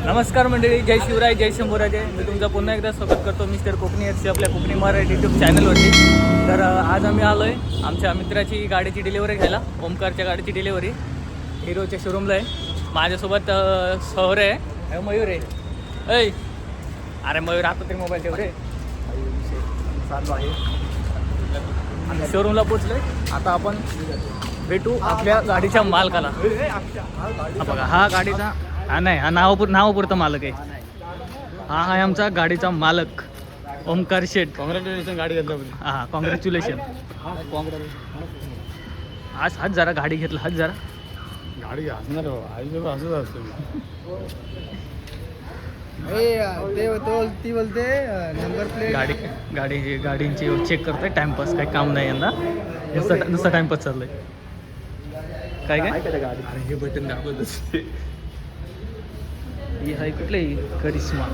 नमस्कार मंडळी, जय शिवराय, जय शंभूराजे. मी तुमचं पुन्हा एकदा स्वागत करतो मिस्टर कोकणी एफसी आपल्या कोकणी मराठी यूट्यूब चॅनलवरती. तर आज आम्ही आलो आहे आमच्या मित्राची गाडीची डिलिव्हरी घ्यायला. ओमकारच्या गाडीची डिलिव्हरी हिरोच्या शोरूमला आहे. माझ्यासोबत सौरे आहे, मयूर आहे. ऐ अरे मयूर, आता तरी मोबाईल ठेव रे. चालू आहे, आम्ही शोरूमला पोचलो आहे. आता आपण भेटू आपल्या गाडीच्या मालकाला. हा बघा, हा गाडीचा नाही, हा नावापुरता मालक आहे. हा आहे आमचा गाडीचा मालक ओमकार शेठ. कॉंग्रॅच्युलेशन, गाडी घेतलं. हा, कॉंग्रॅच्युलेशन. आज जरा गाडी घेतला, आज जरा गाडी हसणार हो, आई हसत असतो. ती बोलते नंबर प्लेट गाडींची चेक करतोय. टाइमपास काही काम नाही यंदा, नुसता टाइमपास चाललंय. काय गाडी हे बटन दाखवत असते. ही आहे कुठली करिश्मा.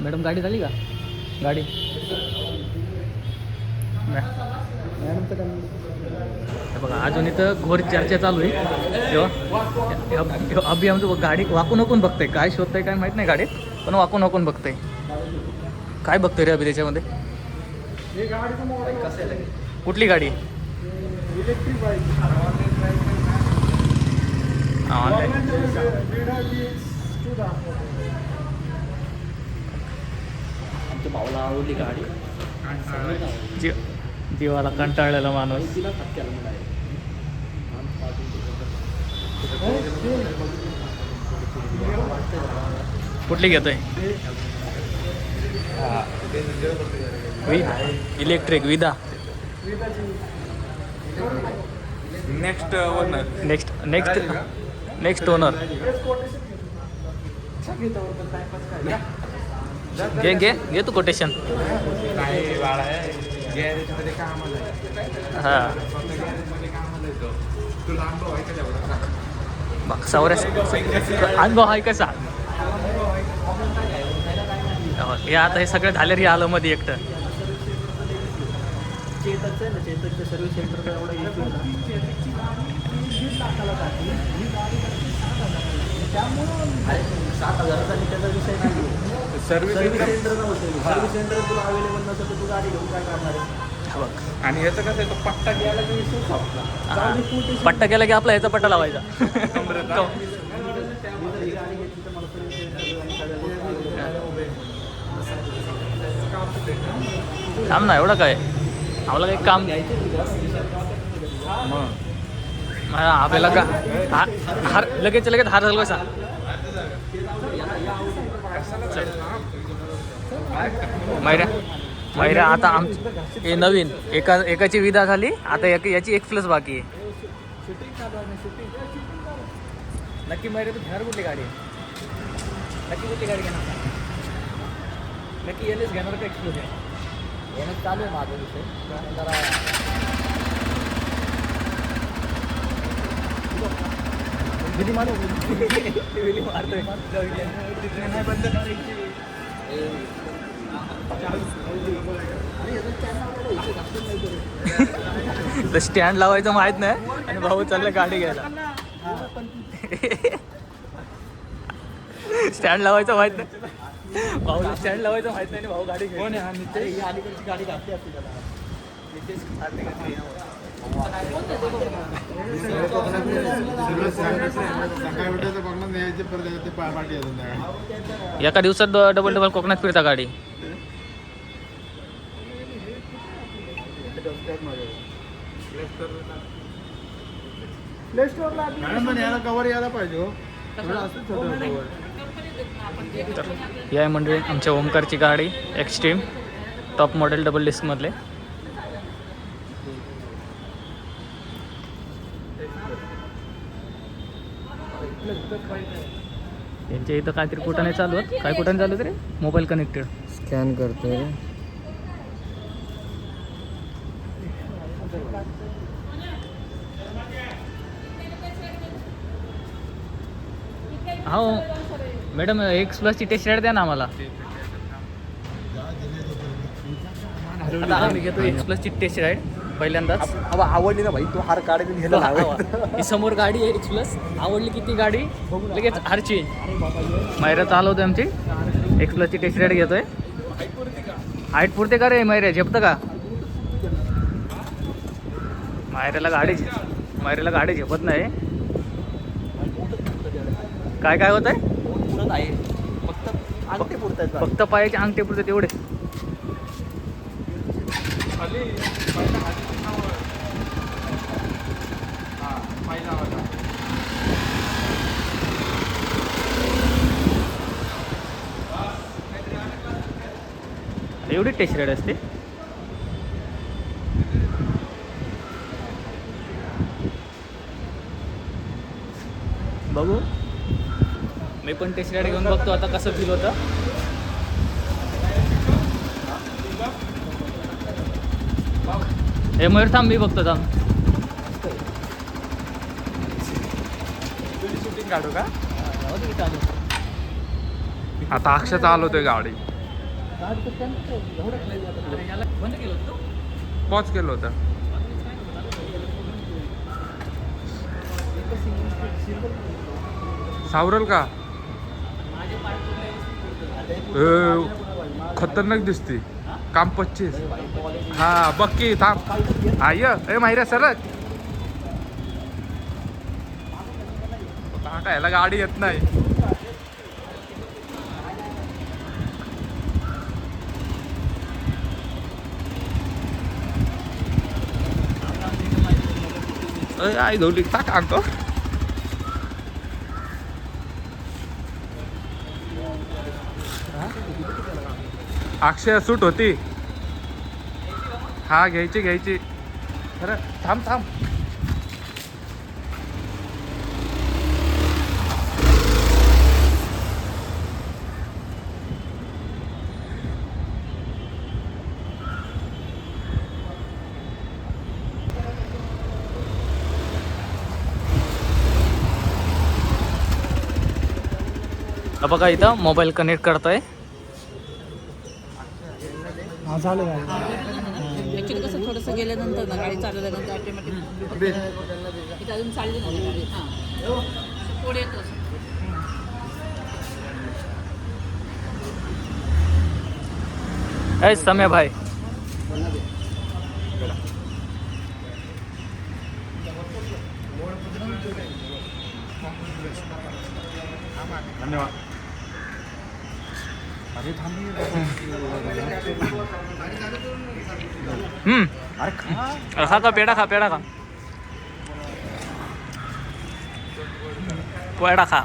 मॅडम गाडी झाली का? गाडी बघा, अजून इथं घोर चर्चा चालू आहे. तेव्हा अभि आमचं गाडी वाकून वाकून बघतंय. काय शोधतंय काय माहित नाही गाडीत, पण वाकून वाकून बघतंय. काय बघतोय रे अभि त्याच्यामध्ये? कुठली गाडी? Electric bike. आमच्या भावाला आवडली गाडी. जीवाला कंटाळलेला माणूस. कुठली घेतोय? इलेक्ट्रिक विदा. Next owner. घे तू कोटेशन. हां बघ, अनुभव आहे कसा. हे आता हे सगळं झालं रे, आलं मध्ये एकटं. चेतकचं आहे ना, चेतकच्या सर्व्हिस सेंटरचा एवढा इश्यू आहे ना. 7,000 त्याचा विषय नाही. सर्व्हिस सेंटर नव्हतं. सर्व्हिस सेंटर तुला अवेलेबल नसेल तर तू गाडी घेऊन काय करणार आहे? बघ, आणि ह्याचं कसं आहे, तो पट्टा घ्यायला की विषय संपला. पट्टा गेला की आपला ह्याचा पट्टा लावायचा. थांब ना, एवढं काय आम्हाला काही काम आपल्याला का हार लगेच हार झालं कसा. मैऱ्या आता हे नवीन एकाची विदा झाली. आता याची 1+ बाकी आहे. नक्की मैऱ्या तू घेणार कुठली गाडी? नक्की कुठली गाडी घेणार? नक्की एलएस घेणार का एक्सप्लोजन? येणं चालू आहे माझा विषय. जरा मारतोय. स्टँड लावायचं माहित नाही आणि भाऊ चाललं गाडी घ्यायला. स्टँड लावायचं माहित नाही भाऊ, स्टँड लावायचं माहित नाही भाऊ गाडी घेऊन. अलीकडची गाडी घातली असते त्याला. एका दिवसात डबल कोकणात फिरता गाडी. कवर यायला पाहिजे. या मंडळी आमच्या ओमकारची गाडी Xtreme top model double disc मधले. यांच्या इथं काहीतरी कुठं चालू आहेत. काय कुठं चालू रे? मोबाईल कनेक्टेड स्कॅन करतोय. हो मॅडम, X+ टेस्ट राईड द्या ना आम्हाला. आता आम्ही घेतो X+ टेस्ट राईड. पहिल्यांदाच अब आवडली ना भाई तो हार काढायला तो घ्यायला हवा. ही समोर गाडी आहे एक्सप्लस. आवडली किती गाडी लगेच हारची. मैरा चालवतोय आमची एक्सप्लसची टेस्ट राईड घेतोय. हाईट पुरते का रे मैऱ्या झेपतं का? मैऱ्याला गाडी झेपत नाही. काय काय होत आहे? पुरत आहे फक्त अंगठे पुरत आहेत. फक्त पायाचे अंगठे पुरते तेवढे. एवढी टेस्ट रेड असते. बघू मी पण टेस्ट रेड घेऊन बघतो आता कसं फील होतं. हे मयूर थांब मी बघतो थांब. शूटिंग काढू का? आता अक्षय चालवतोय गाडी. बंद केलं होतं. पॉज केलं होतं. सावरल का? खतरनाक दिसते. काम 25. हा बघ की थांब. आय ए माहिरा सरळ. आता याला गाडी येत नाही. आई धोली टाक आणतो. अक्षय सूट होती. हा घ्यायची. अरे थांब. बघा इथं मोबाईल कनेक्ट करतोय. ॲक्च्युली कसं थोडंसं गेल्यानंतर ना गाडी चालवल्यानंतर ऑटोमॅटिक इथं अजून चालली नाही गाडी. हां पुढे येतो. ए समय भाई धन्यवाद. अरे अरे खा का पेढा खा. पेढा खा.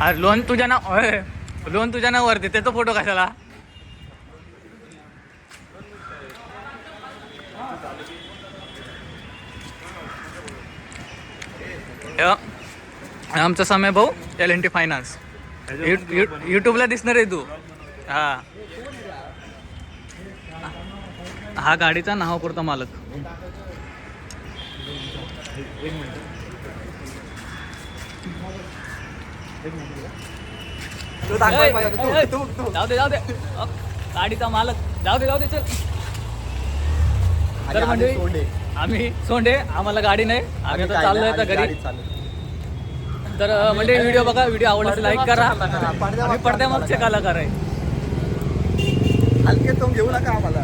अरे लोन तुझ्या नावावरती त्याचा फोटो कशाला? आमचा समय भाऊ L&T फायनान्स. यूट्यूबला दिसणार आहे तू. हा गाडीचा नावापुरता मालक. जाऊ दे गाडीचा मालक. जाऊ दे चल. तर मंडळी आम्ही सोंडे. आम्हाला गाडी नाही. आम्ही आता चाललोय आता घरी. तर म्हणजे व्हिडिओ बघा. व्हिडिओ आवडला लाईक करा. आम्ही पडद्यामागचे कलाकार आहे. हलके तो घेऊ नका आम्हाला.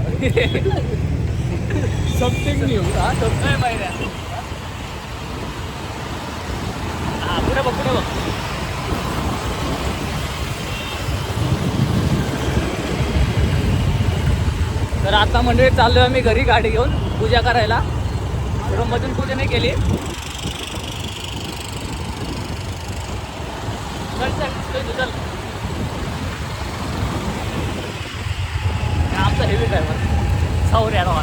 Something new. पुढे बघ. तर आता म्हणजे चाललोय आम्ही घरी गाडी घेऊन पूजा करायला. मधून पूजा नाही केली. चल. आमचा हेवी ड्रायव्हर सावरे यादव.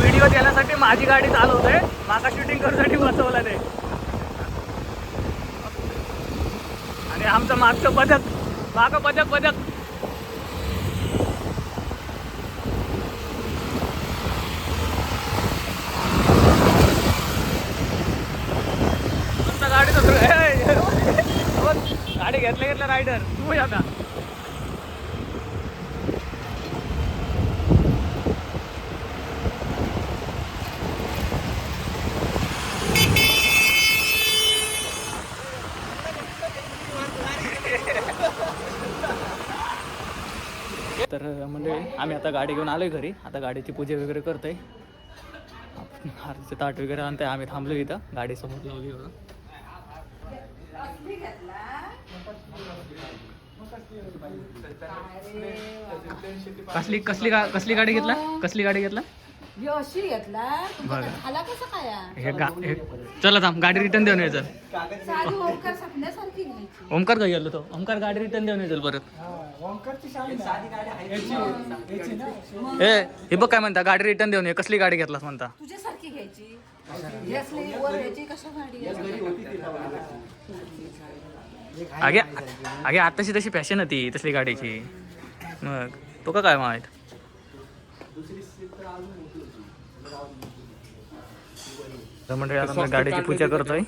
व्हिडिओ देण्यासाठी माझी गाडी चालवतोय. माका शूटिंग करण्यासाठी बसवलं नाही. आणि आमचं मागचं पदक. गाडी गाडी घेतल्या रायडर तू या आता. तर म्हणजे आम्ही आता गाडी घेऊन आलोय घरी. आता गाडीची पूजा वगैरे करतोय. हारचे ताट वगैरे आणतोय. आम्ही थांबलो इथं गाडी समोर लावली बघा. कसली गाडी घेतला? कसली गाडी घेतला? अशी घेतला बघा. आला कसं काय हे चला थांब गाडी रिटर्न देऊन यायचं. साधी ओंकार सपण्यासारखी घ्यायची. ओमकार काय गेलो तो? ओमकार गाडी रिटर्न देऊन येईल परत. हे बघ काय म्हणता, गाडी रिटर्न देऊन ये. कसली गाडी घेतलास म्हणता? तुझ्यासारखी घ्यायची. ही असली वर घ्यायची कशा गाडी आगे आताशी तशी फॅशन होती तसली गाडीची. मग तो का काय माहित. तर म्हणजे आता मी गाडीची पूजा करतोय.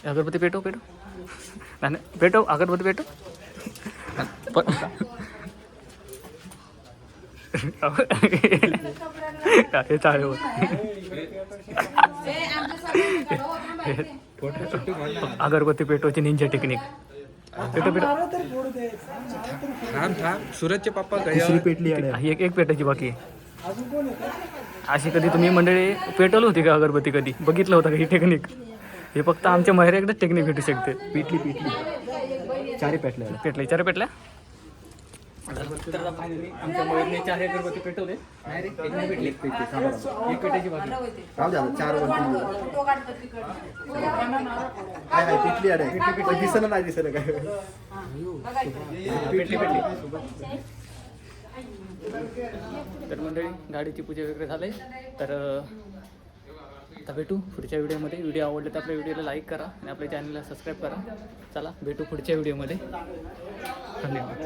अगरबत्ती पेटो पेटो अगरबत्ती पेटो. हे चालू अगरबत्ती पेटोची निंजा टेक्निक. पेटो पेटो. सूरजचे पप्पा एक पेटायची बाकी. अशी कधी तुम्ही मंडळी पेटवली होती का अगरबत्ती? कधी बघितलं होतं का ही टेक्निक? हे फक्त आमच्या माहेर एकदाच टेक्निक भेटू शकते. चारी पेटल्या. तर आमच्या मयूरने 4 अगरबत्ती पेटवले. नाही रे, एक नाही पेटली. एक पेटायची बाकी. पेटली. तर मंडळी गाडीची पूजा वगैरे झाली. तर आता भेटू पुढच्या व्हिडिओमध्ये. व्हिडिओ आवडले तर आपल्या व्हिडिओला लाईक करा आणि आपल्या चॅनलला सबस्क्राईब करा. चला भेटू पुढच्या व्हिडिओमध्ये. धन्यवाद.